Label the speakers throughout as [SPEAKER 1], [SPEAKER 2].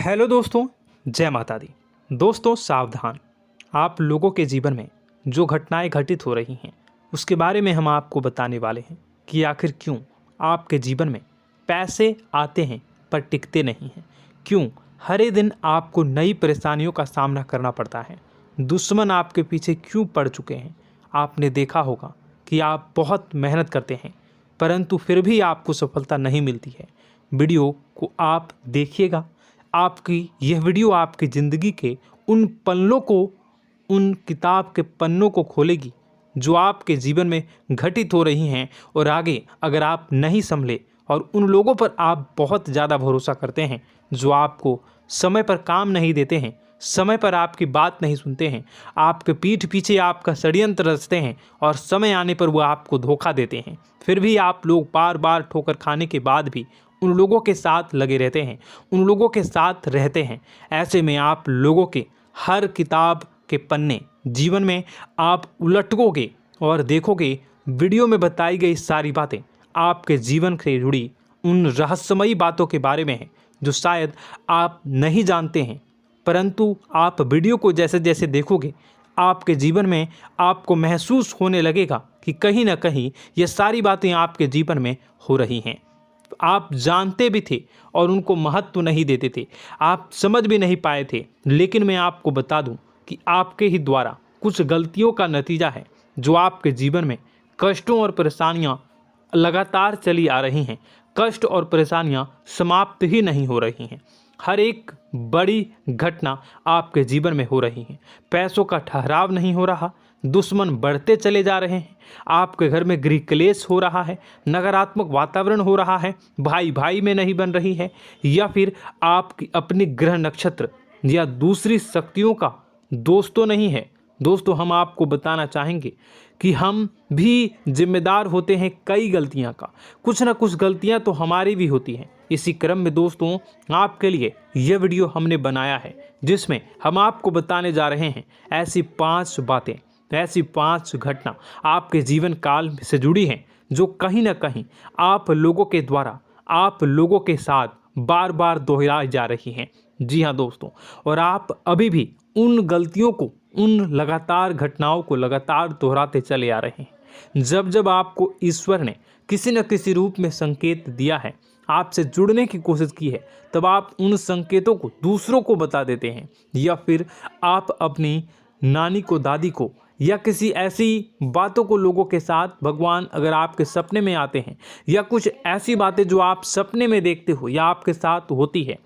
[SPEAKER 1] Hello दोस्तों, जय माता दी। दोस्तों सावधान, आप लोगों के जीवन में जो घटनाएं घटित हो रही हैं उसके बारे में हम आपको बताने वाले हैं कि आखिर क्यों आपके जीवन में पैसे आते हैं पर टिकते नहीं हैं। क्यों हर एक दिन आपको नई परेशानियों का सामना करना पड़ता है। दुश्मन आपके पीछे क्यों पड़ चुके हैं। आपने देखा होगा कि आप बहुत मेहनत करते हैं परंतु फिर भी आपको सफलता नहीं मिलती है। वीडियो को आप देखिएगा। आपकी यह वीडियो आपकी ज़िंदगी के उन पन्नों को, उन किताब के पन्नों को खोलेगी जो आपके जीवन में घटित हो रही हैं। और आगे अगर आप नहीं संभले और उन लोगों पर आप बहुत ज़्यादा भरोसा करते हैं जो आपको समय पर काम नहीं देते हैं, समय पर आपकी बात नहीं सुनते हैं, आपके पीठ पीछे आपका षड्यंत्र रचते हैं और समय आने पर वो आपको धोखा देते हैं, फिर भी आप लोग बार बार ठोकर खाने के बाद भी उन लोगों के साथ लगे रहते हैं, उन लोगों के साथ रहते हैं। ऐसे में आप लोगों के हर किताब के पन्ने जीवन में आप उलटोगे और देखोगे वीडियो में बताई गई सारी बातें आपके जीवन से जुड़ी उन रहस्यमयी बातों के बारे में हैं जो शायद आप नहीं जानते हैं। परंतु आप वीडियो को जैसे जैसे देखोगे आपके जीवन में आपको महसूस होने लगेगा कि कहीं ना कहीं ये सारी बातें आपके जीवन में हो रही हैं। आप जानते भी थे और उनको महत्व नहीं देते थे, आप समझ भी नहीं पाए थे। लेकिन मैं आपको बता दूं कि आपके ही द्वारा कुछ गलतियों का नतीजा है जो आपके जीवन में कष्टों और परेशानियां लगातार चली आ रही हैं। कष्ट और परेशानियां समाप्त ही नहीं हो रही हैं। हर एक बड़ी घटना आपके जीवन में हो रही है। पैसों का ठहराव नहीं हो रहा, दुश्मन बढ़ते चले जा रहे हैं, आपके घर में गृह क्लेश हो रहा है, नकारात्मक वातावरण हो रहा है, भाई भाई में नहीं बन रही है, या फिर आपकी अपनी ग्रह नक्षत्र या दूसरी शक्तियों का दोस्तों नहीं है। दोस्तों हम आपको बताना चाहेंगे कि हम भी जिम्मेदार होते हैं कई गलतियां का, कुछ ना कुछ गलतियां तो हमारी भी होती हैं। इसी क्रम में दोस्तों आपके लिए यह वीडियो हमने बनाया है जिसमें हम आपको बताने जा रहे हैं ऐसी 5 बातें, ऐसी 5 घटना आपके जीवन काल से जुड़ी हैं जो कहीं ना कहीं आप लोगों के द्वारा आप लोगों के साथ बार बार दोहराई जा रही हैं। जी हाँ दोस्तों, और आप अभी भी उन गलतियों को, उन लगातार घटनाओं को लगातार दोहराते चले आ रहे हैं। जब जब आपको ईश्वर ने किसी न किसी रूप में संकेत दिया है, आपसे जुड़ने की कोशिश की है, तब आप उन संकेतों को दूसरों को बता देते हैं, या फिर आप अपनी नानी को, दादी को, या किसी ऐसी बातों को लोगों के साथ, भगवान अगर आपके सपने में आते हैं या कुछ ऐसी बातें जो आप सपने में देखते हो या आपके साथ होती है,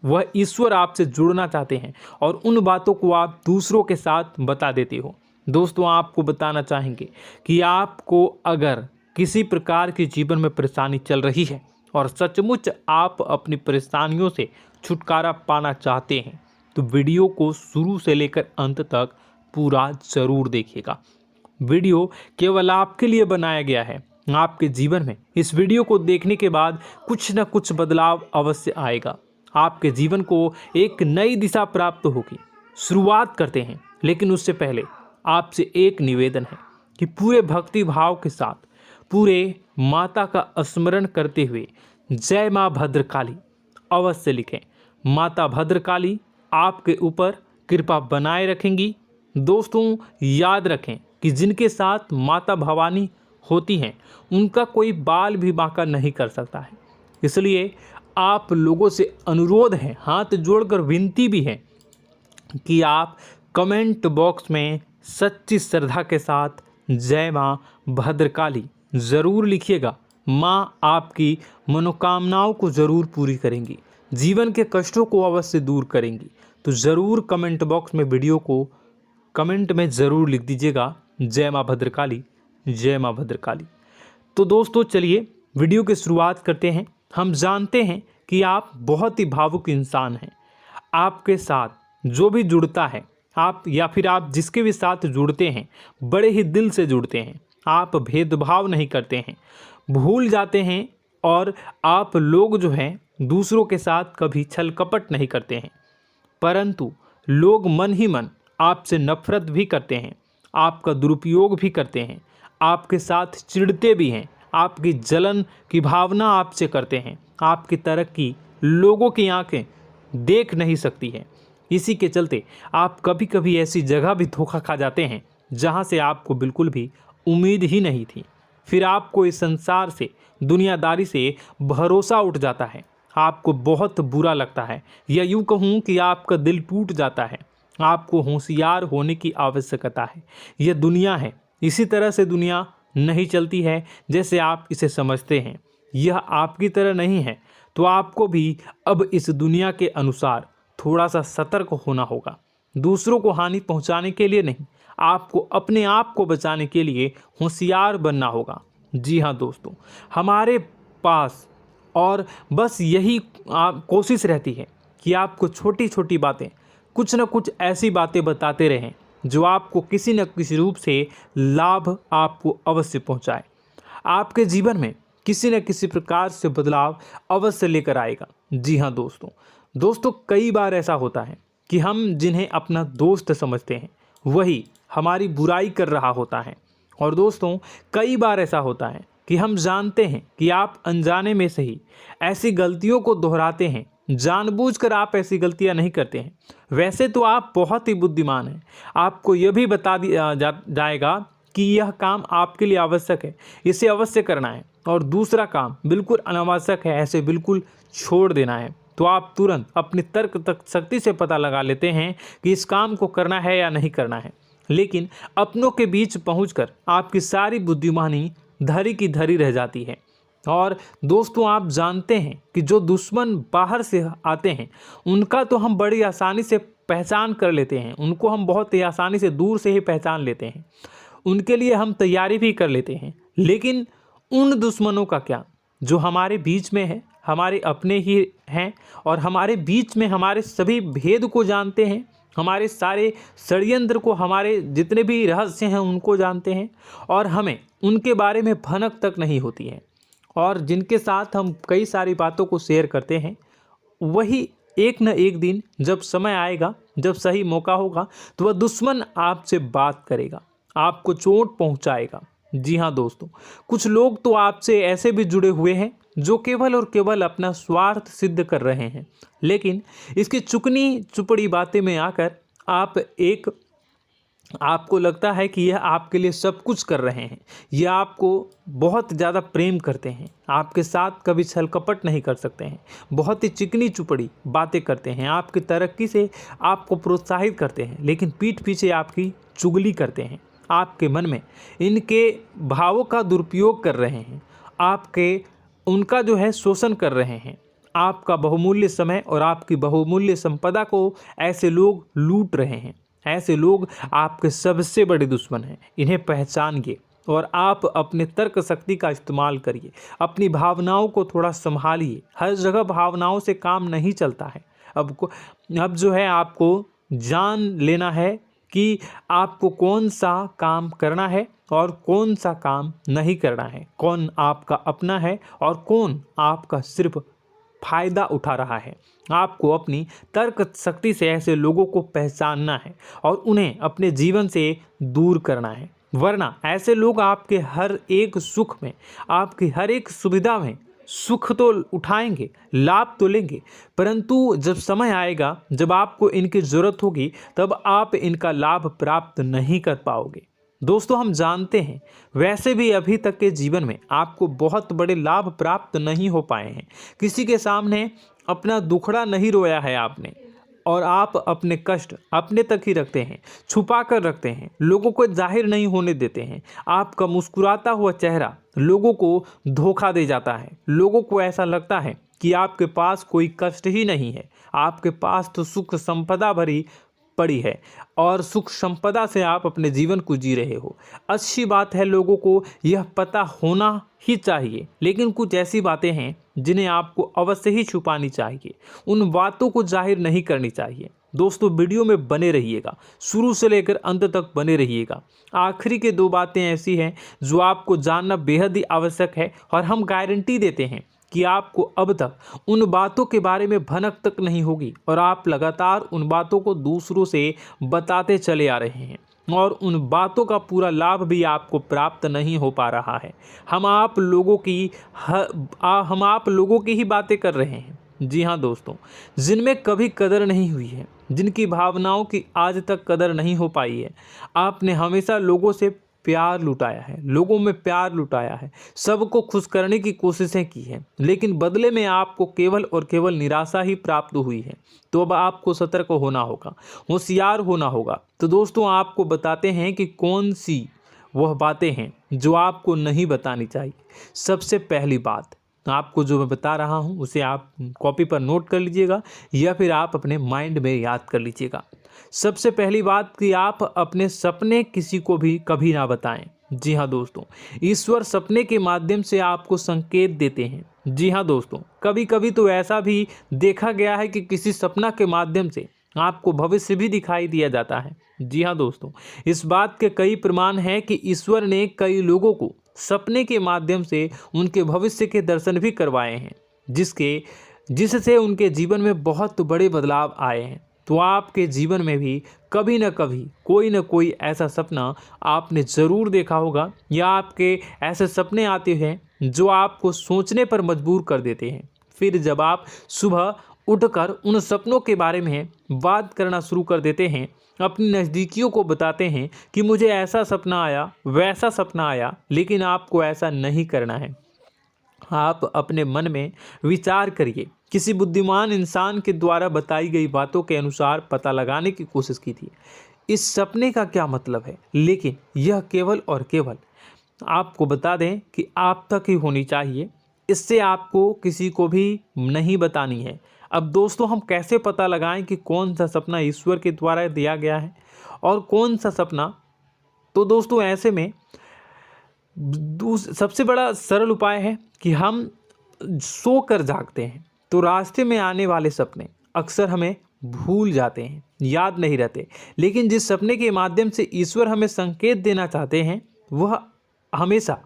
[SPEAKER 1] वह ईश्वर आपसे जुड़ना चाहते हैं और उन बातों को आप दूसरों के साथ बता देते हो। दोस्तों आपको बताना चाहेंगे कि आपको अगर किसी प्रकार की जीवन में परेशानी चल रही है और सचमुच आप अपनी परेशानियों से छुटकारा पाना चाहते हैं तो वीडियो को शुरू से लेकर अंत तक पूरा जरूर देखिएगा। वीडियो केवल आपके लिए बनाया गया है। आपके जीवन में इस वीडियो को देखने के बाद कुछ न कुछ बदलाव अवश्य आएगा। आपके जीवन को एक नई दिशा प्राप्त होगी। शुरुआत करते हैं, लेकिन उससे पहले आपसे एक निवेदन है कि पूरे भक्ति भाव के साथ पूरे माता का स्मरण करते हुए जय माँ भद्रकाली अवश्य लिखें। माता भद्रकाली आपके ऊपर कृपा बनाए रखेंगी। दोस्तों याद रखें कि जिनके साथ माता भवानी होती हैं उनका कोई बाल भी बांका नहीं कर सकता है। इसलिए आप लोगों से अनुरोध है, हाथ जोड़कर विनती भी है कि आप कमेंट बॉक्स में सच्ची श्रद्धा के साथ जय माँ भद्रकाली ज़रूर लिखिएगा। माँ आपकी मनोकामनाओं को ज़रूर पूरी करेंगी, जीवन के कष्टों को अवश्य दूर करेंगी। तो ज़रूर कमेंट बॉक्स में वीडियो को कमेंट में ज़रूर लिख दीजिएगा जय माँ भद्रकाली, जय माँ भद्रकाली। तो दोस्तों चलिए वीडियो की शुरुआत करते हैं। हम जानते हैं कि आप बहुत ही भावुक इंसान हैं। आपके साथ जो भी जुड़ता है, आप या फिर आप जिसके भी साथ जुड़ते हैं बड़े ही दिल से जुड़ते हैं। आप भेदभाव नहीं करते हैं, भूल जाते हैं, और आप लोग जो हैं दूसरों के साथ कभी छल कपट नहीं करते हैं। परंतु लोग मन ही मन आपसे नफरत भी करते हैं, आपका दुरुपयोग भी करते हैं, आपके साथ चिढ़ते भी हैं, आपकी जलन की भावना आपसे करते हैं। आपकी तरक्की लोगों की आंखें देख नहीं सकती है। इसी के चलते आप कभी कभी ऐसी जगह भी धोखा खा जाते हैं जहां से आपको बिल्कुल भी उम्मीद ही नहीं थी। फिर आपको इस संसार से, दुनियादारी से भरोसा उठ जाता है। आपको बहुत बुरा लगता है, या यूँ कहूँ कि आपका दिल टूट जाता है। आपको होशियार होने की आवश्यकता है। यह दुनिया है, इसी तरह से दुनिया नहीं चलती है जैसे आप इसे समझते हैं। यह आपकी तरह नहीं है, तो आपको भी अब इस दुनिया के अनुसार थोड़ा सा सतर्क होना होगा। दूसरों को हानि पहुंचाने के लिए नहीं, आपको अपने आप को बचाने के लिए होशियार बनना होगा। जी हाँ दोस्तों, हमारे पास और बस यही कोशिश रहती है कि आपको छोटी छोटी बातें, कुछ न कुछ ऐसी बातें बताते रहें जो आपको किसी न किसी रूप से लाभ आपको अवश्य पहुंचाए, आपके जीवन में किसी न किसी प्रकार से बदलाव अवश्य लेकर आएगा। जी हाँ दोस्तों, कई बार ऐसा होता है कि हम जिन्हें अपना दोस्त समझते हैं वही हमारी बुराई कर रहा होता है। और दोस्तों, कई बार ऐसा होता है कि हम जानते हैं कि आप अनजाने में से ही ऐसी गलतियों को दोहराते हैं। जानबूझकर आप ऐसी गलतियां नहीं करते हैं। वैसे तो आप बहुत ही बुद्धिमान हैं। आपको यह भी बता दिया जाएगा कि यह काम आपके लिए आवश्यक है, इसे अवश्य करना है, और दूसरा काम बिल्कुल अनावश्यक है, ऐसे बिल्कुल छोड़ देना है। तो आप तुरंत अपनी तर्क तक शक्ति से पता लगा लेते हैं कि इस काम को करना है या नहीं करना है। लेकिन अपनों के बीच पहुंचकर आपकी सारी बुद्धिमानी धरी की धरी रह जाती है। और दोस्तों, आप जानते हैं कि जो दुश्मन बाहर से आते हैं उनका तो हम बड़ी आसानी से पहचान कर लेते हैं, उनको हम बहुत ही आसानी से दूर से ही पहचान लेते हैं, उनके लिए हम तैयारी भी कर लेते हैं। लेकिन उन दुश्मनों का क्या जो हमारे बीच में है, हमारे अपने ही हैं, और हमारे बीच में हमारे सभी भेद को जानते हैं, हमारे सारे षड्यंत्र को, हमारे जितने भी रहस्य हैं उनको जानते हैं, और हमें उनके बारे में भनक तक नहीं होती है, और जिनके साथ हम कई सारी बातों को शेयर करते हैं, वही एक न एक दिन जब समय आएगा, जब सही मौका होगा, तो वह दुश्मन आपसे बात करेगा, आपको चोट पहुंचाएगा। जी हाँ दोस्तों, कुछ लोग तो आपसे ऐसे भी जुड़े हुए हैं जो केवल और केवल अपना स्वार्थ सिद्ध कर रहे हैं। लेकिन इसकी चुकनी चुपड़ी बातें में आकर आपको लगता है कि यह आपके लिए सब कुछ कर रहे हैं, यह आपको बहुत ज़्यादा प्रेम करते हैं, आपके साथ कभी छल कपट नहीं कर सकते हैं, बहुत ही चिकनी चुपड़ी बातें करते हैं, आपकी तरक्की से आपको प्रोत्साहित करते हैं, लेकिन पीठ पीछे आपकी चुगली करते हैं, आपके मन में इनके भावों का दुरुपयोग कर रहे हैं, उनका जो है शोषण कर रहे हैं। आपका बहुमूल्य समय और आपकी बहुमूल्य संपदा को ऐसे लोग लूट रहे हैं। ऐसे लोग आपके सबसे बड़े दुश्मन हैं। इन्हें पहचानिए और आप अपने तर्क शक्ति का इस्तेमाल करिए। अपनी भावनाओं को थोड़ा संभालिए। हर जगह भावनाओं से काम नहीं चलता है। अब जो है आपको जान लेना है कि आपको कौन सा काम करना है और कौन सा काम नहीं करना है, कौन आपका अपना है और कौन आपका सिर्फ फायदा उठा रहा है। आपको अपनी तर्क शक्ति से ऐसे लोगों को पहचानना है और उन्हें अपने जीवन से दूर करना है, वरना ऐसे लोग आपके हर एक सुख में, आपकी हर एक सुविधा में सुख तो उठाएंगे, लाभ तो लेंगे, परंतु जब समय आएगा, जब आपको इनकी ज़रूरत होगी, तब आप इनका लाभ प्राप्त नहीं कर पाओगे। दोस्तों, हम जानते हैं वैसे भी अभी तक के जीवन में आपको बहुत बड़े लाभ प्राप्त नहीं हो पाए हैं। किसी के सामने अपना दुखड़ा नहीं रोया है आपने, और आप अपने कष्ट अपने तक ही रखते हैं, छुपा कर रखते हैं, लोगों को जाहिर नहीं होने देते हैं। आपका मुस्कुराता हुआ चेहरा लोगों को धोखा दे जाता है। लोगों को ऐसा लगता है कि आपके पास कोई कष्ट ही नहीं है, आपके पास तो सुख संपदा भरी पड़ी है और सुख संपदा से आप अपने जीवन को जी रहे हो। अच्छी बात है, लोगों को यह पता होना ही चाहिए, लेकिन कुछ ऐसी बातें हैं जिन्हें आपको अवश्य ही छुपानी चाहिए। उन बातों को जाहिर नहीं करनी चाहिए। दोस्तों, वीडियो में बने रहिएगा, शुरू से लेकर अंत तक बने रहिएगा। आखिरी के 2 बातें ऐसी हैं जो आपको जानना बेहद ही आवश्यक है, और हम गारंटी देते हैं कि आपको अब तक उन बातों के बारे में भनक तक नहीं होगी, और आप लगातार उन बातों को दूसरों से बताते चले आ रहे हैं, और उन बातों का पूरा लाभ भी आपको प्राप्त नहीं हो पा रहा है। हम आप लोगों की ही बातें कर रहे हैं, जी हाँ दोस्तों, जिनमें कभी कदर नहीं हुई है, जिनकी भावनाओं की आज तक कदर नहीं हो पाई है। आपने हमेशा लोगों से प्यार लुटाया है, लोगों में प्यार लुटाया है, सबको खुश करने की कोशिशें की है, लेकिन बदले में आपको केवल और केवल निराशा ही प्राप्त हुई है। तो अब आपको सतर्क होना होगा, होशियार होना होगा। तो दोस्तों आपको बताते हैं कि कौन सी वह बातें हैं जो आपको नहीं बतानी चाहिए। सबसे पहली बात आपको जो मैं बता रहा हूं उसे आप कॉपी पर नोट कर लीजिएगा या फिर आप अपने माइंड में याद कर लीजिएगा। सबसे पहली बात कि आप अपने सपने किसी को भी कभी ना बताएं। जी हाँ दोस्तों, ईश्वर सपने के माध्यम से आपको संकेत देते हैं। जी हाँ दोस्तों, कभी कभी तो ऐसा भी देखा गया है कि किसी सपना के माध्यम से आपको भविष्य भी दिखाई दिया जाता है। जी हाँ दोस्तों, इस बात के कई प्रमाण हैं कि ईश्वर ने कई लोगों को सपने के माध्यम से उनके भविष्य के दर्शन भी करवाए हैं, जिससे उनके जीवन में बहुत बड़े बदलाव आए हैं। तो आपके जीवन में भी कभी न कभी कोई न कोई ऐसा सपना आपने ज़रूर देखा होगा, या आपके ऐसे सपने आते हैं जो आपको सोचने पर मजबूर कर देते हैं। फिर जब आप सुबह उठकर उन सपनों के बारे में बात करना शुरू कर देते हैं, अपनी नज़दीकियों को बताते हैं कि मुझे ऐसा सपना आया, वैसा सपना आया, लेकिन आपको ऐसा नहीं करना है। आप अपने मन में विचार करिए। किसी बुद्धिमान इंसान के द्वारा बताई गई बातों के अनुसार पता लगाने की कोशिश की थी इस सपने का क्या मतलब है, लेकिन यह केवल और केवल आपको बता दें कि आप तक ही होनी चाहिए। इससे आपको किसी को भी नहीं बतानी है। अब दोस्तों हम कैसे पता लगाएं कि कौन सा सपना ईश्वर के द्वारा दिया गया है और कौन सा सपना? तो दोस्तों ऐसे में सबसे बड़ा सरल उपाय है कि हम सोकर जागते हैं तो रास्ते में आने वाले सपने अक्सर हमें भूल जाते हैं, याद नहीं रहते। लेकिन जिस सपने के माध्यम से ईश्वर हमें संकेत देना चाहते हैं वह हमेशा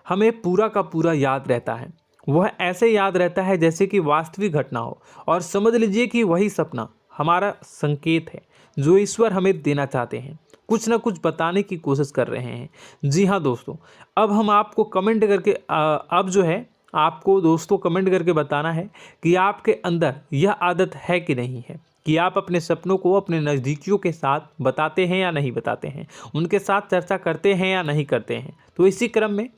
[SPEAKER 1] हमें पूरा का पूरा याद रहता है। वह ऐसे याद रहता है जैसे कि वास्तविक घटना हो, और समझ लीजिए कि वही सपना हमारा संकेत है जो ईश्वर हमें देना चाहते हैं, कुछ ना कुछ बताने की कोशिश कर रहे हैं। जी हाँ दोस्तों, अब हम आपको कमेंट करके अब जो है आपको दोस्तों कमेंट करके बताना है कि आपके अंदर यह आदत है कि नहीं है कि आप अपने सपनों को अपने नज़दीकियों के साथ बताते हैं या नहीं बताते हैं, उनके साथ चर्चा करते हैं या नहीं करते हैं। तो इसी क्रम में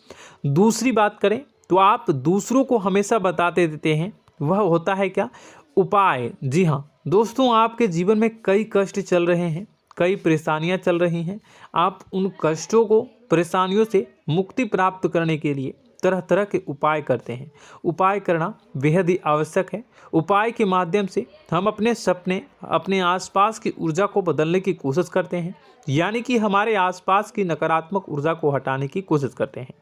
[SPEAKER 1] दूसरी बात करें तो आप दूसरों को हमेशा बताते देते हैं, वह होता है क्या? उपाय। जी हाँ दोस्तों, आपके जीवन में कई कष्ट चल रहे हैं, कई परेशानियां चल रही हैं। आप उन कष्टों को, परेशानियों से मुक्ति प्राप्त करने के लिए तरह तरह के उपाय करते हैं। उपाय करना बेहद ही आवश्यक है। उपाय के माध्यम से हम अपने सपने, अपने आसपास की ऊर्जा को बदलने की कोशिश करते हैं, यानी कि हमारे आसपास की नकारात्मक ऊर्जा को हटाने की कोशिश करते हैं,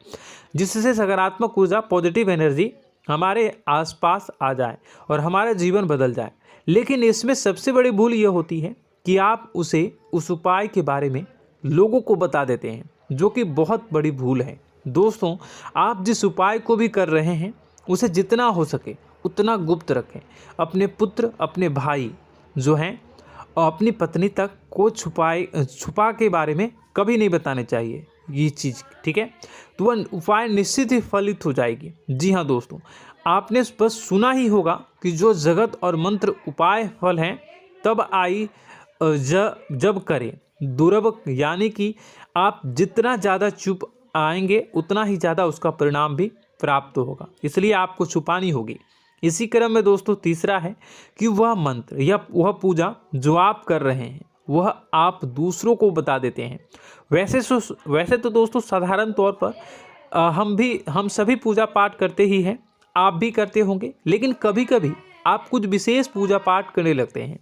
[SPEAKER 1] जिससे सकारात्मक ऊर्जा, पॉजिटिव एनर्जी हमारे आसपास आ जाए और हमारा जीवन बदल जाए। लेकिन इसमें सबसे बड़ी भूल यह होती है कि आप उस उपाय के बारे में लोगों को बता देते हैं, जो कि बहुत बड़ी भूल है। दोस्तों आप जिस उपाय को भी कर रहे हैं उसे जितना हो सके उतना गुप्त रखें। अपने पुत्र, अपने भाई जो हैं और अपनी पत्नी तक को छुपा के बारे में कभी नहीं बताने चाहिए ये चीज़, ठीक है? तो वह उपाय निश्चित ही फलित हो जाएगी। जी हाँ दोस्तों, आपने बस सुना ही होगा कि जो जगत और मंत्र उपाय फल हैं तब आई जब करें दुर्लभ, यानी कि आप जितना ज़्यादा चुप आएंगे उतना ही ज़्यादा उसका परिणाम भी प्राप्त होगा, इसलिए आपको छुपानी होगी। इसी क्रम में दोस्तों तीसरा है कि वह मंत्र या वह पूजा जो आप कर रहे हैं वह आप दूसरों को बता देते हैं। वैसे तो दोस्तों साधारण तौर पर हम सभी पूजा पाठ करते ही हैं, आप भी करते होंगे, लेकिन कभी कभी आप कुछ विशेष पूजा पाठ करने लगते हैं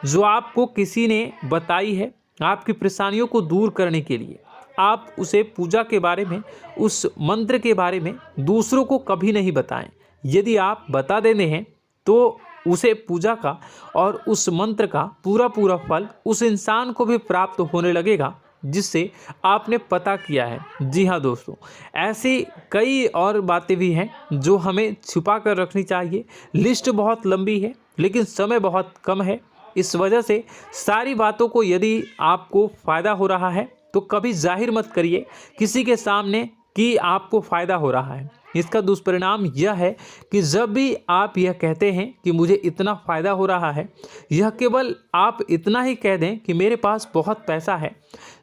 [SPEAKER 1] जो आपको किसी ने बताई है आपकी परेशानियों को दूर करने के लिए। आप उसे पूजा के बारे में, उस मंत्र के बारे में दूसरों को कभी नहीं बताएं। यदि आप बता देते हैं तो उसे पूजा का और उस मंत्र का पूरा फल उस इंसान को भी प्राप्त होने लगेगा जिससे आपने पता किया है। जी हाँ दोस्तों, ऐसी कई और बातें भी हैं जो हमें छुपा कर रखनी चाहिए। लिस्ट बहुत लंबी है लेकिन समय बहुत कम है, इस वजह से सारी बातों को यदि आपको फ़ायदा हो रहा है तो कभी जाहिर मत करिए किसी के सामने कि आपको फ़ायदा हो रहा है। इसका दुष्परिणाम यह है कि जब भी आप यह कहते हैं कि मुझे इतना फ़ायदा हो रहा है, यह केवल आप इतना ही कह दें कि मेरे पास बहुत पैसा है,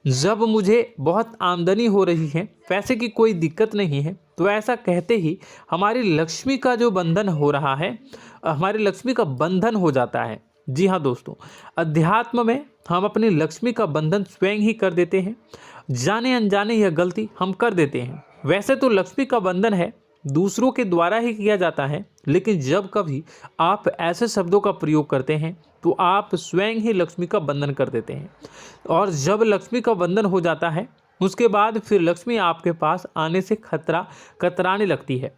[SPEAKER 1] जब मुझे बहुत आमदनी हो रही है, पैसे की कोई दिक्कत नहीं है, तो ऐसा कहते ही हमारी लक्ष्मी का जो बंधन हो रहा है, हमारी लक्ष्मी का बंधन हो जाता है। जी हाँ दोस्तों, अध्यात्म में हम अपनी लक्ष्मी का बंधन स्वयं ही कर देते हैं। जाने अनजाने यह गलती हम कर देते हैं। वैसे तो लक्ष्मी का बंधन है दूसरों के द्वारा ही किया जाता है, लेकिन जब कभी आप ऐसे शब्दों का प्रयोग करते हैं तो आप स्वयं ही लक्ष्मी का बंधन कर देते हैं। और जब लक्ष्मी का बंधन हो जाता है उसके बाद फिर लक्ष्मी आपके पास आने से कतराने लगती है,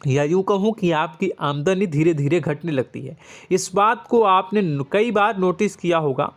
[SPEAKER 1] या यूँ कहूँ कि आपकी आमदनी धीरे धीरे घटने लगती है। इस बात को आपने कई बार नोटिस किया होगा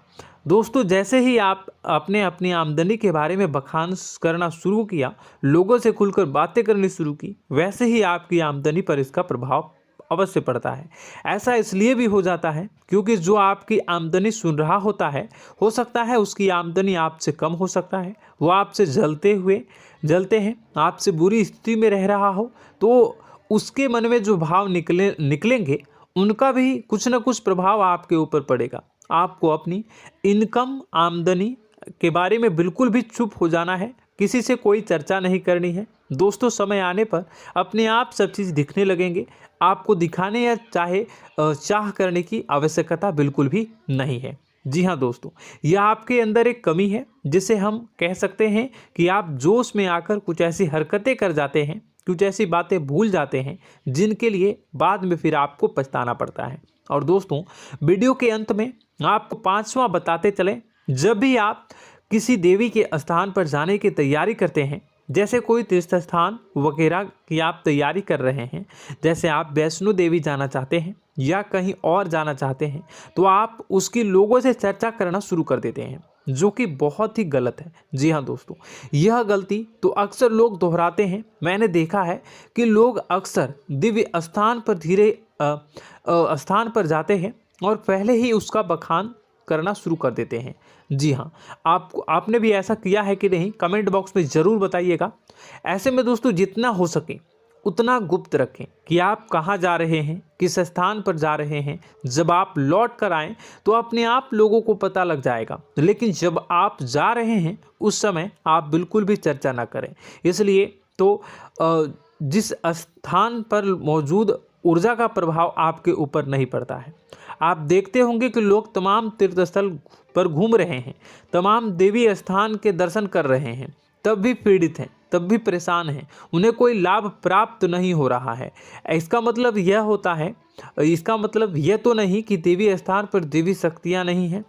[SPEAKER 1] दोस्तों। जैसे ही आप अपने अपनी आमदनी के बारे में बखान करना शुरू किया, लोगों से खुलकर बातें करनी शुरू की, वैसे ही आपकी आमदनी पर इसका प्रभाव अवश्य पड़ता है। ऐसा इसलिए भी हो जाता है क्योंकि जो आपकी आमदनी सुन रहा होता है, हो सकता है उसकी आमदनी आपसे कम हो सकता है, वो आपसे जलते हैं, आपसे बुरी स्थिति में रह रहा हो, तो उसके मन में जो भाव निकलेंगे उनका भी कुछ न कुछ प्रभाव आपके ऊपर पड़ेगा। आपको अपनी इनकम आमदनी के बारे में बिल्कुल भी चुप हो जाना है, किसी से कोई चर्चा नहीं करनी है दोस्तों। समय आने पर अपने आप सब चीज़ दिखने लगेंगे। आपको दिखाने या चाह करने की आवश्यकता बिल्कुल भी नहीं है। जी हाँ दोस्तों, यह आपके अंदर एक कमी है जिसे हम कह सकते हैं कि आप जोश में आकर कुछ ऐसी हरकतें कर जाते हैं, कुछ ऐसी बातें भूल जाते हैं जिनके लिए बाद में फिर आपको पछताना पड़ता है। और दोस्तों, वीडियो के अंत में आपको 5वां बताते चलें, जब भी आप किसी देवी के स्थान पर जाने की तैयारी करते हैं, जैसे कोई तीर्थ स्थान वगैरह की आप तैयारी कर रहे हैं, जैसे आप वैष्णो देवी जाना चाहते हैं या कहीं और जाना चाहते हैं, तो आप उसकी लोगों से चर्चा करना शुरू कर देते हैं, जो कि बहुत ही गलत है। जी हाँ दोस्तों, यह गलती तो अक्सर लोग दोहराते हैं। मैंने देखा है कि लोग अक्सर दिव्य स्थान पर जाते हैं और पहले ही उसका बखान करना शुरू कर देते हैं। जी हाँ, आपने भी ऐसा किया है कि नहीं, कमेंट बॉक्स में ज़रूर बताइएगा। ऐसे में दोस्तों, जितना हो सके उतना गुप्त रखें कि आप कहाँ जा रहे हैं, किस स्थान पर जा रहे हैं। जब आप लौट कर आएँ तो अपने आप लोगों को पता लग जाएगा, लेकिन जब आप जा रहे हैं उस समय आप बिल्कुल भी चर्चा ना करें। इसलिए तो जिस स्थान पर मौजूद ऊर्जा का प्रभाव आपके ऊपर नहीं पड़ता है। आप देखते होंगे कि लोग तमाम तीर्थ स्थल पर घूम रहे हैं, तमाम देवी स्थान के दर्शन कर रहे हैं, तब भी पीड़ित हैं, तब भी परेशान हैं, उन्हें कोई लाभ प्राप्त नहीं हो रहा है। इसका मतलब यह तो नहीं कि देवी स्थान पर देवी शक्तियाँ नहीं हैं,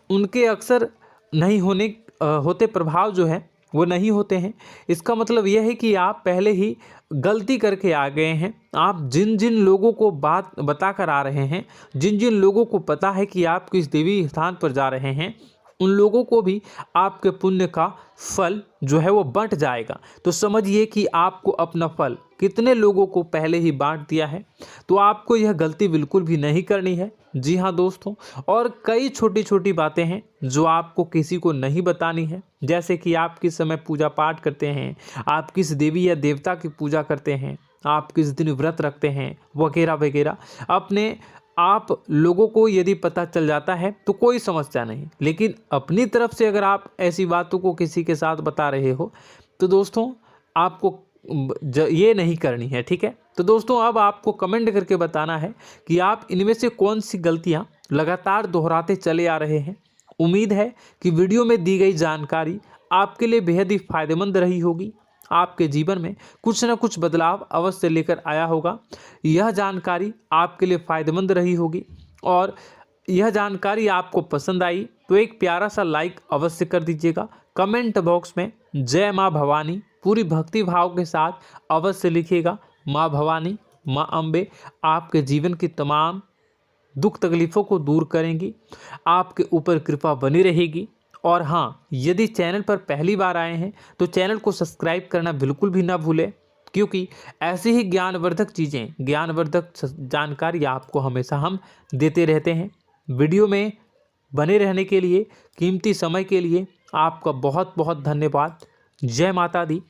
[SPEAKER 1] उनके अक्सर नहीं होते प्रभाव जो है वो नहीं होते हैं। इसका मतलब यह है कि आप पहले ही गलती करके आ गए हैं। आप जिन जिन लोगों को बात बता कर आ रहे हैं, जिन जिन लोगों को पता है कि आप किस देवी स्थान पर जा रहे हैं, उन लोगों को भी आपके पुण्य का फल जो है वो बंट जाएगा। तो समझिए कि आपको अपना फल कितने लोगों को पहले ही बांट दिया है। तो आपको यह गलती बिल्कुल भी नहीं करनी है। जी हाँ दोस्तों, और कई छोटी छोटी बातें हैं जो आपको किसी को नहीं बतानी है, जैसे कि आप किस समय पूजा पाठ करते हैं, आप किस देवी या देवता की पूजा करते हैं, आप किस दिन व्रत रखते हैं, वगैरह वगैरह। अपने आप लोगों को यदि पता चल जाता है तो कोई समस्या नहीं, लेकिन अपनी तरफ से अगर आप ऐसी बातों को किसी के साथ बता रहे हो तो दोस्तों आपको ये नहीं करनी है, ठीक है। तो दोस्तों, अब आपको कमेंट करके बताना है कि आप इनमें से कौन सी गलतियां लगातार दोहराते चले आ रहे हैं। उम्मीद है कि वीडियो में दी गई जानकारी आपके लिए बेहद ही फायदेमंद रही होगी, आपके जीवन में कुछ न कुछ बदलाव अवश्य लेकर आया होगा। यह जानकारी आपके लिए फ़ायदेमंद रही होगी और यह जानकारी आपको पसंद आई तो एक प्यारा सा लाइक अवश्य कर दीजिएगा। कमेंट बॉक्स में जय माँ भवानी पूरी भक्ति भाव के साथ अवश्य लिखिएगा। माँ भवानी, माँ अम्बे आपके जीवन की तमाम दुख तकलीफ़ों को दूर करेंगी, आपके ऊपर कृपा बनी रहेगी। और हाँ, यदि चैनल पर पहली बार आए हैं तो चैनल को सब्सक्राइब करना बिल्कुल भी ना भूलें, क्योंकि ऐसी ही ज्ञानवर्धक चीज़ें, ज्ञानवर्धक जानकारी आपको हमेशा हम देते रहते हैं। वीडियो में बने रहने के लिए, कीमती समय के लिए आपका बहुत बहुत धन्यवाद। जय माता दी।